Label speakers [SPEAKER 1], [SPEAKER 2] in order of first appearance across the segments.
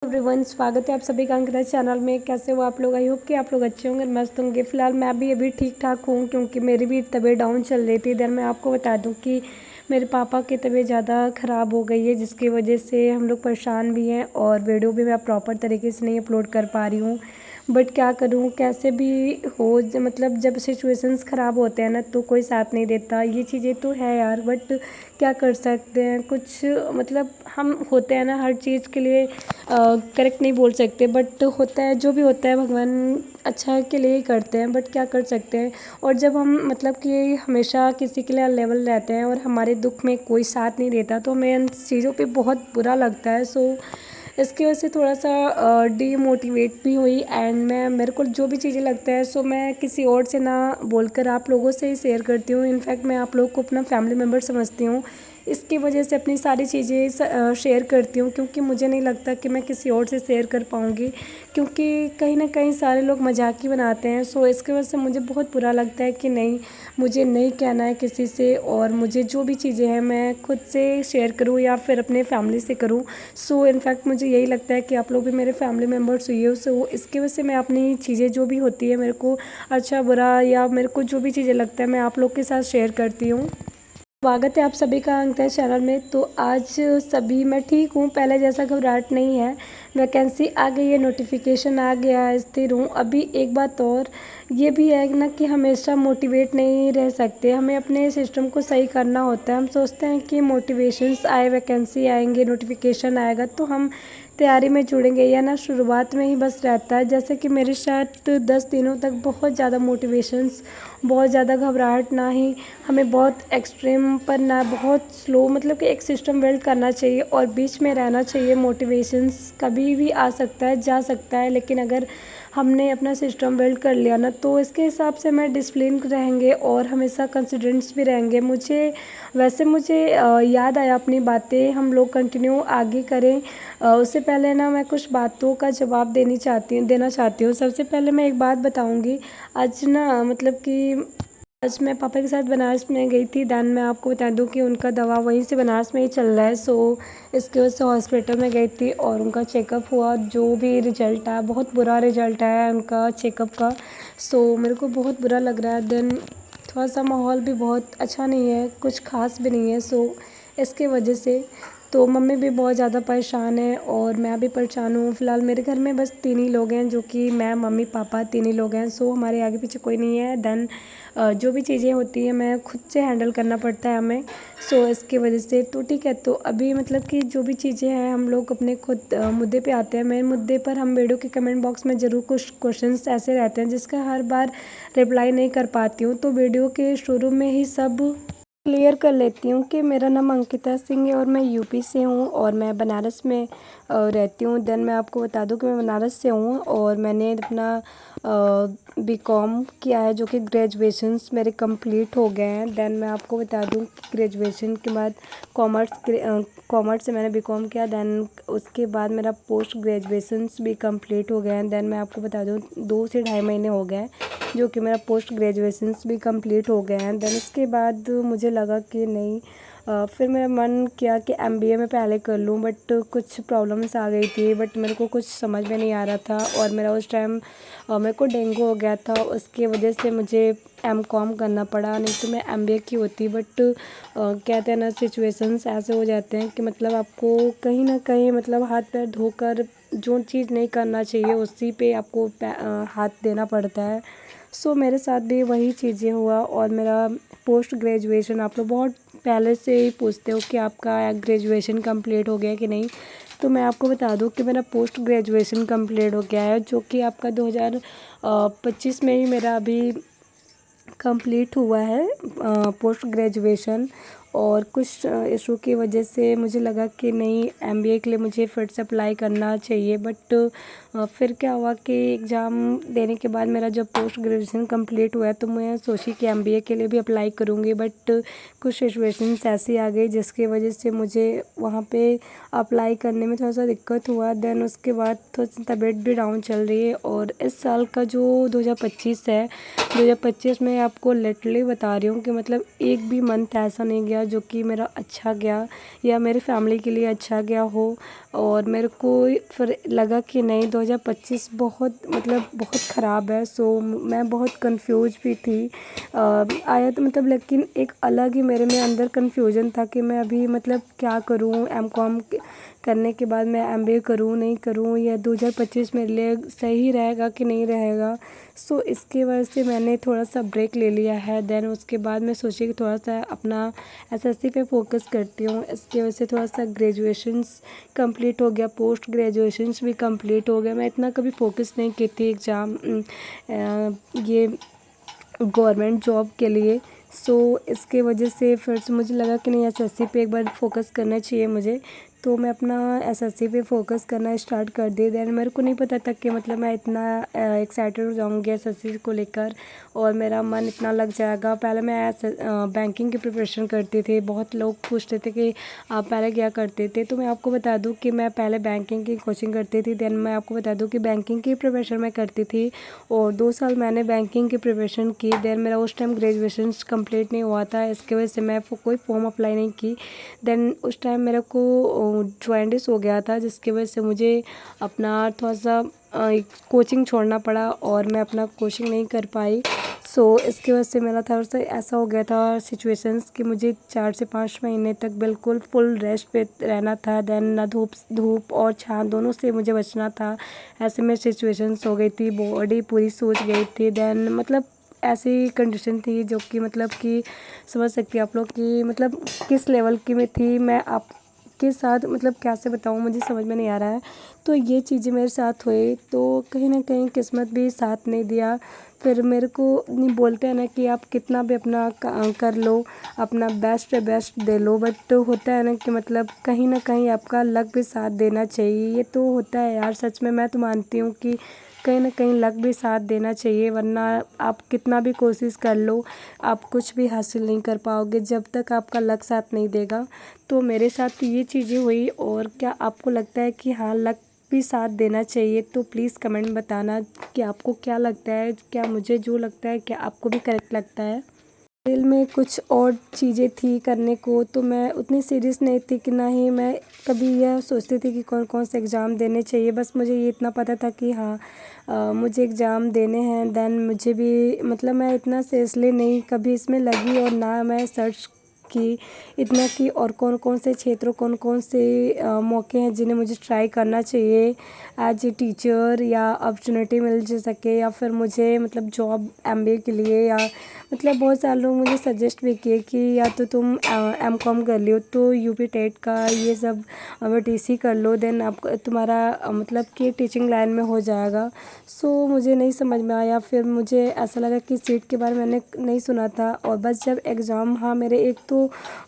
[SPEAKER 1] Everyone, स्वागत है आप सभी का अंकिता चैनल में। कैसे हो आप लोग? आई होप कि आप लोग अच्छे होंगे, मस्त होंगे। फिलहाल मैं भी अभी ठीक ठाक हूँ क्योंकि मेरी भी तबीयत डाउन चल रही थी। इधर मैं आपको बता दूँ कि मेरे पापा की तबीयत ज़्यादा ख़राब हो गई है, जिसकी वजह से हम लोग परेशान भी हैं और वीडियो भी मैं प्रॉपर तरीके से नहीं अपलोड कर पा रही हूँ। बट क्या करूँ, कैसे भी हो मतलब जब सिचुएशंस ख़राब होते हैं ना तो कोई साथ नहीं देता। ये चीज़ें तो है यार, बट क्या कर सकते हैं। कुछ मतलब हम होते हैं ना, हर चीज़ के लिए करेक्ट नहीं बोल सकते, बट होता है जो भी होता है भगवान अच्छा के लिए ही करते हैं। बट क्या कर सकते हैं। और जब हम मतलब कि हमेशा किसी के लिए अवेलेबल रहते हैं और हमारे दुख में कोई साथ नहीं देता तो हमें इन चीज़ों पे बहुत बुरा लगता है। सो इसकी वजह से थोड़ा सा डीमोटिवेट भी हुई एंड मैं मेरे को जो भी चीज़ें लगता है सो मैं किसी और से ना बोलकर आप लोगों से ही शेयर करती हूँ। इनफैक्ट मैं आप लोगों को अपना फैमिली मेम्बर समझती हूँ, इसकी वजह से अपनी सारी चीज़ें शेयर करती हूँ क्योंकि मुझे नहीं लगता कि मैं किसी और से शेयर कर पाऊँगी, क्योंकि कहीं ना कहीं सारे लोग मजाक ही बनाते हैं। सो इसकी वजह से मुझे बहुत बुरा लगता है कि नहीं, मुझे नहीं कहना है किसी से और मुझे जो भी चीज़ें हैं मैं खुद से शेयर करूँ या फिर अपने फैमिली से करूँ। सो इनफैक्ट मुझे यही लगता है कि आप लोग भी मेरे फैमिली मेम्बर्स हुई हो। सो इसकी वजह से मैं अपनी चीज़ें जो भी होती है मेरे को अच्छा बुरा या मेरे को जो भी चीज़ें लगता है मैं आप लोग के साथ शेयर करती हूँ। स्वागत है आप सभी का अंकिता चैनल में। तो आज सभी मैं ठीक हूँ, पहले जैसा घबराहट नहीं है। वैकेंसी आ गई है, नोटिफिकेशन आ गया है, स्थिर हूँ। अभी एक बात और ये भी है ना कि हमेशा मोटिवेट नहीं रह सकते, हमें अपने सिस्टम को सही करना होता है। हम सोचते हैं कि मोटिवेशंस आए, वैकेंसी आएंगे, नोटिफिकेशन आएगा तो हम तैयारी में जुड़ेंगे, या ना शुरुआत में ही बस रहता है। जैसे कि मेरे साथ 10 दिनों तक बहुत ज़्यादा मोटिवेशंस, बहुत ज़्यादा घबराहट, ना ही हमें बहुत एक्सट्रीम पर ना बहुत स्लो, मतलब कि एक सिस्टम बिल्ड करना चाहिए और बीच में रहना चाहिए। मोटिवेशंस कभी भी आ सकता है, जा सकता है, लेकिन अगर हमने अपना सिस्टम बिल्ड कर लिया ना तो इसके हिसाब से मैं डिसिप्लिन रहेंगे और हमेशा कॉन्फिडेंस भी रहेंगे। मुझे याद आया अपनी बातें, हम लोग कंटिन्यू आगे करें। उससे पहले ना मैं कुछ बातों का जवाब देना चाहती हूँ। सबसे पहले मैं एक बात बताऊँगी। आज ना मतलब कि आज मैं पापा के साथ बनारस में गई थी। दैन मैं आपको बता दूं कि उनका दवा वहीं से बनारस में ही चल रहा है। सो इसके वजह से हॉस्पिटल में गई थी और उनका चेकअप हुआ। जो भी रिजल्ट आया, बहुत बुरा रिजल्ट आया उनका चेकअप का। सो मेरे को बहुत बुरा लग रहा है। देन थोड़ा सा माहौल भी बहुत अच्छा नहीं है, कुछ खास भी नहीं है। सो इसके वजह से तो मम्मी भी बहुत ज़्यादा परेशान है और मैं भी परेशान हूँ। फ़िलहाल मेरे घर में बस 3 ही लोग हैं, जो कि मैं, मम्मी, पापा, 3 ही लोग हैं। सो हमारे आगे पीछे कोई नहीं है। देन जो भी चीज़ें होती हैं मैं खुद से हैंडल करना पड़ता है हमें। सो इसकी वजह से तो ठीक है। तो अभी मतलब कि जो भी चीज़ें हैं हम लोग अपने खुद मुद्दे पे आते हैं। मेन मुद्दे पर हम वीडियो के कमेंट बॉक्स में ज़रूर कुछ क्वेश्चंस ऐसे रहते हैं जिसका हर बार रिप्लाई नहीं कर पाती हूँ, तो वीडियो के शुरू में ही सब क्लियर कर लेती हूँ कि मेरा नाम अंकिता सिंह है और मैं यूपी से हूँ और मैं बनारस में रहती हूँ। देन मैं आपको बता दूँ कि मैं बनारस से हूँ और मैंने अपना बीकॉम किया है, जो कि ग्रेजुएशंस मेरे कंप्लीट हो गए हैं। देन मैं आपको बता दूँ कि ग्रेजुएशन के बाद कॉमर्स से मैंने बीकॉम किया। देन उसके बाद मेरा पोस्ट ग्रेजुएशंस भी कंप्लीट हो गए हैं। देन मैं आपको बता दूँ 2 से ढाई महीने हो गए हैं जो कि मेरा पोस्ट ग्रेजुएशंस भी कंप्लीट हो गए हैं। देन उसके बाद मुझे लगा कि नहीं, फिर मेरा मन किया कि एमबीए में पहले कर लूँ, बट कुछ प्रॉब्लम्स आ गई थी, बट मेरे को कुछ समझ में नहीं आ रहा था और मेरा उस टाइम मेरे को डेंगू हो गया था। उसकी वजह से मुझे एमकॉम करना पड़ा, नहीं तो मैं एमबीए की होती। बट कहते हैं ना, सिचुएशंस ऐसे हो जाते हैं कि मतलब आपको कहीं ना कहीं मतलब हाथ पैर धोकर जो चीज़ नहीं करना चाहिए उसी पे आपको हाथ देना पड़ता है। सो मेरे साथ भी वही चीज़ें हुआ और मेरा पोस्ट ग्रेजुएशन, आप लोग बहुत पहले से ही पूछते हो कि आपका ग्रेजुएशन कंप्लीट हो गया कि नहीं, तो मैं आपको बता दूं कि मेरा पोस्ट ग्रेजुएशन कंप्लीट हो गया है, जो कि आपका 2025 में ही मेरा अभी कंप्लीट हुआ है पोस्ट ग्रेजुएशन। और कुछ इशू की वजह से मुझे लगा कि नहीं, एमबीए के लिए मुझे फिर से अप्लाई करना चाहिए। बट फिर क्या हुआ कि एग्ज़ाम देने के बाद मेरा जब पोस्ट ग्रेजुएशन कंप्लीट हुआ तो मैं सोची कि एमबीए के लिए भी अप्लाई करूँगी, बट कुछ सिचुएशंस ऐसी आ गई जिसकी वजह से मुझे वहाँ पे अप्लाई करने में थोड़ा सा दिक्कत हुआ। देन उसके बाद थोड़ी सी तबीयत भी डाउन चल रही है। और इस साल का जो 2025 है, 2025 में आपको लिटरली बता रही हूँ कि मतलब एक भी मंथ ऐसा नहीं गया जो कि मेरा अच्छा गया या मेरी फैमिली के लिए अच्छा गया हो। और मेरे को फिर लगा कि नहीं 2025 बहुत मतलब बहुत ख़राब है। सो मैं बहुत कंफ्यूज भी थी आया तो मतलब, लेकिन एक अलग ही मेरे में अंदर कन्फ्यूजन था कि मैं अभी मतलब क्या करूँ, एमकॉम करने के बाद मैं एमबीए करूँ नहीं करूँ, या 2025 मेरे लिए सही रहेगा कि नहीं रहेगा। सो इसकी वजह से मैंने थोड़ा सा ब्रेक ले लिया है। देन उसके बाद मैं सोची कि थोड़ा सा अपना एसएससी पे फोकस करती हूँ। इसकी वजह से थोड़ा सा ग्रेजुएशंस कंप्लीट हो गया, पोस्ट ग्रेजुएशंस भी कंप्लीट हो गया। मैं इतना कभी फोकस नहीं की थी एग्ज़ाम ये गवर्नमेंट जॉब के लिए। सो इसके वजह से फिर से मुझे लगा कि नहीं एसएससी पे एक बार फोकस करना चाहिए मुझे। तो मैं अपना एसएससी पे फोकस करना स्टार्ट कर दी। देन मेरे को नहीं पता था कि मतलब मैं इतना एक्साइटेड हो जाऊंगी एसएससी को लेकर और मेरा मन इतना लग जाएगा। पहले मैं बैंकिंग की प्रिपरेशन करती थी। बहुत लोग पूछते थे कि आप पहले क्या करते थे, तो मैं आपको बता दूं कि मैं पहले बैंकिंग की कोचिंग करती थी। देन मैं आपको बता दूं कि बैंकिंग की प्रिपरेशन मैं करती थी और 2 साल मैंने बैंकिंग की प्रिपरेशन की। देन मेरा उस टाइम ग्रेजुएशन कंप्लीट नहीं हुआ था, इसके वजह से मैं कोई फॉर्म अप्लाई नहीं की। देन उस टाइम मेरे को जॉइंडिस हो गया था, जिसकी वजह से मुझे अपना थोड़ा सा कोचिंग छोड़ना पड़ा और मैं अपना कोचिंग नहीं कर पाई। सो इसकी वजह से मेरा थोड़ा सा ऐसा हो गया था सिचुएशंस कि मुझे 4 से 5 महीने तक बिल्कुल फुल रेस्ट पे रहना था। देन ना धूप और छाँव दोनों से मुझे बचना था। ऐसे में सिचुएशंस हो गई थी, बॉडी पूरी सूज गई थी। देन मतलब ऐसी कंडीशन थी जो कि मतलब कि समझ सकती हैं आप लोग कि मतलब किस लेवल की मैं थी। मैं आपके साथ मतलब कैसे बताऊँ, मुझे समझ में नहीं आ रहा है। तो ये चीज़ें मेरे साथ हुई, तो कहीं ना कहीं किस्मत भी साथ नहीं दिया। फिर मेरे को नहीं बोलते हैं ना कि आप कितना भी अपना कर लो, अपना बेस्ट दे लो, बट होता है ना कि मतलब कहीं ना कहीं आपका लक भी साथ देना चाहिए। ये तो होता है यार, सच में मैं तो मानती हूँ कि कहीं ना कहीं लक भी साथ देना चाहिए, वरना आप कितना भी कोशिश कर लो आप कुछ भी हासिल नहीं कर पाओगे जब तक आपका लक साथ नहीं देगा। तो मेरे साथ ये चीज़ें हुई। और क्या आपको लगता है कि हाँ लक भी साथ देना चाहिए? तो प्लीज़ कमेंट बताना कि आपको क्या लगता है, क्या मुझे जो लगता है क्या आपको भी करेक्ट लगता है। दिल में कुछ और चीज़ें थी करने को, तो मैं उतनी सीरियस नहीं थी कि ना ही मैं कभी यह सोचती थी कि कौन कौन से एग्ज़ाम देने चाहिए। बस मुझे ये इतना पता था कि हाँ मुझे एग्ज़ाम देने हैं। देन मुझे भी मतलब मैं इतना सीरियसली नहीं कभी इसमें लगी और ना मैं सर्च की इतना कि और कौन कौन से क्षेत्रों कौन कौन से मौके हैं जिन्हें मुझे ट्राई करना चाहिए एज ए टीचर, या अपॉर्चुनिटी मिल सके, या फिर मुझे मतलब जॉब एमबीए के लिए। या मतलब बहुत सारे लोग मुझे सजेस्ट भी किए कि या तो तुम एमकॉम कर लियो तो यूपी टेट का ये सब टीसी कर लो, देन आप तुम्हारा मतलब कि टीचिंग लाइन में हो जाएगा। सो मुझे नहीं समझ में आया। फिर मुझे ऐसा लगा कि सीट के बारे में मैंने नहीं सुना था। और बस जब एग्ज़ाम, हाँ मेरे एक तो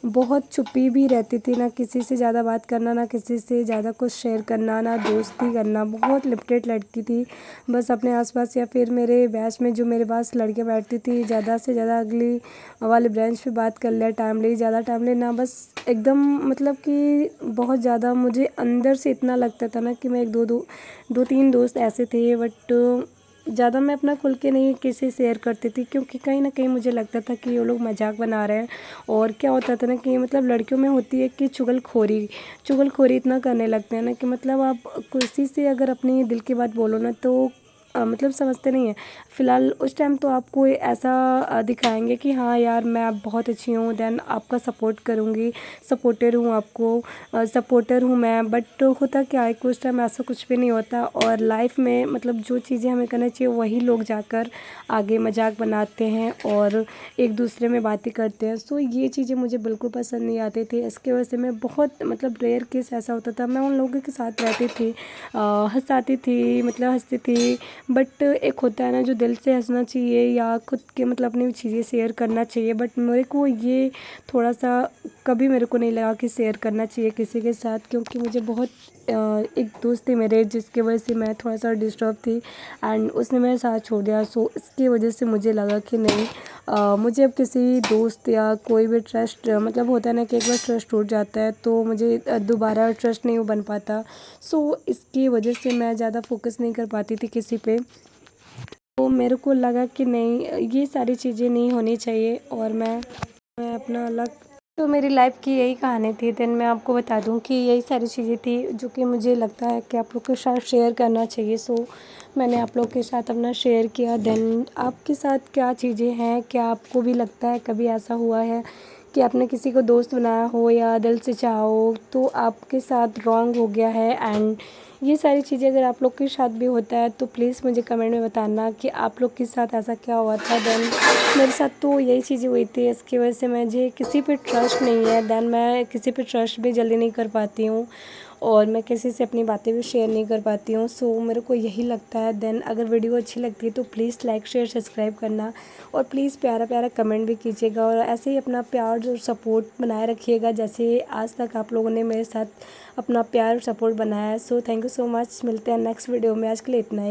[SPEAKER 1] बहुत चुप्पी भी रहती थी, ना किसी से ज़्यादा बात करना, ना किसी से ज़्यादा कुछ शेयर करना, ना दोस्ती करना, बहुत लिमिटेड लड़की थी। बस अपने आसपास या फिर मेरे बैच में जो मेरे पास लड़कियाँ बैठती थी, ज़्यादा से ज़्यादा अगली वाले ब्रांच पे बात कर लिया, टाइमली ज़्यादा टाइमली ना, बस एकदम मतलब कि बहुत ज़्यादा मुझे अंदर से इतना लगता था ना कि मैं एक दो तीन दोस्त ऐसे थे, बट ज़्यादा मैं अपना खुल के नहीं किसी शेयर करती थी, क्योंकि कहीं ना कहीं मुझे लगता था कि ये लोग मजाक बना रहे हैं। और क्या होता था ना कि मतलब लड़कियों में होती है कि चुगलखोरी इतना करने लगते हैं ना कि मतलब आप किसी से अगर अपनी दिल की बात बोलो ना तो मतलब समझते नहीं हैं। फ़िलहाल उस टाइम तो आपको ऐसा दिखाएंगे कि हाँ यार मैं बहुत अच्छी हूँ, देन आपका सपोर्ट करूँगी, सपोर्टर हूँ, आपको सपोर्टर हूँ मैं। बट होता क्या है कि उस टाइम ऐसा कुछ भी नहीं होता। और लाइफ में मतलब जो चीज़ें हमें करना चाहिए वही लोग जाकर आगे मजाक बनाते हैं और एक दूसरे में बातें करते हैं। सो ये चीज़ें मुझे बिल्कुल पसंद नहीं आती थी। इसकी वजह से मैं बहुत मतलब रेयर केस ऐसा होता था, मैं उन लोगों के साथ रहती थी, हँसाती थी, मतलब हँसती थी। बट एक होता है ना जो दिल से हंसना चाहिए या खुद के मतलब अपनी चीज़ें शेयर करना चाहिए, बट मेरे को ये थोड़ा सा कभी मेरे को नहीं लगा कि शेयर करना चाहिए किसी के साथ, क्योंकि मुझे बहुत एक दोस्त थी मेरे जिसकी वजह से मैं थोड़ा सा डिस्टर्ब थी एंड उसने मेरा साथ छोड़ दिया। सो इसकी वजह से मुझे लगा कि नहीं मुझे अब किसी दोस्त या कोई भी ट्रस्ट मतलब होता है ना कि एक बार ट्रस्ट टूट जाता है तो मुझे दोबारा ट्रस्ट नहीं बन पाता। सो इसकी वजह से मैं ज़्यादा फोकस नहीं कर पाती थी किसी पे। तो मेरे को लगा कि नहीं ये सारी चीज़ें नहीं होनी चाहिए और मैं अपना अलग तो मेरी लाइफ़ की यही कहानी थी। देन मैं आपको बता दूँ कि यही सारी चीज़ें थी जो कि मुझे लगता है कि आप लोग के साथ शेयर करना चाहिए। सो मैंने आप लोग के साथ अपना शेयर किया। देन आपके साथ क्या चीज़ें हैं, क्या आपको भी लगता है कभी ऐसा हुआ है कि आपने किसी को दोस्त बनाया हो या दिल से चाहा हो तो आपके साथ रॉन्ग हो गया है? एंड ये सारी चीज़ें अगर आप लोग के साथ भी होता है तो प्लीज़ मुझे कमेंट में बताना कि आप लोग के साथ ऐसा क्या हुआ था। देन मेरे साथ तो यही चीज़ें हुई थी, इसकी वजह से मुझे किसी पे ट्रस्ट नहीं है। देन मैं किसी पे ट्रस्ट भी जल्दी नहीं कर पाती हूँ और मैं किसी से अपनी बातें भी शेयर नहीं कर पाती हूँ। सो मेरे को यही लगता है। देन अगर वीडियो अच्छी लगती है तो प्लीज़ लाइक शेयर सब्सक्राइब करना और प्लीज़ प्यारा प्यारा कमेंट भी कीजिएगा और ऐसे ही अपना प्यार और सपोर्ट बनाए रखिएगा जैसे आज तक आप लोगों ने मेरे साथ अपना प्यार और सपोर्ट बनाया है। So thank you so much. मिलते हैं नेक्स्ट वीडियो में। आज के लिए इतना ही।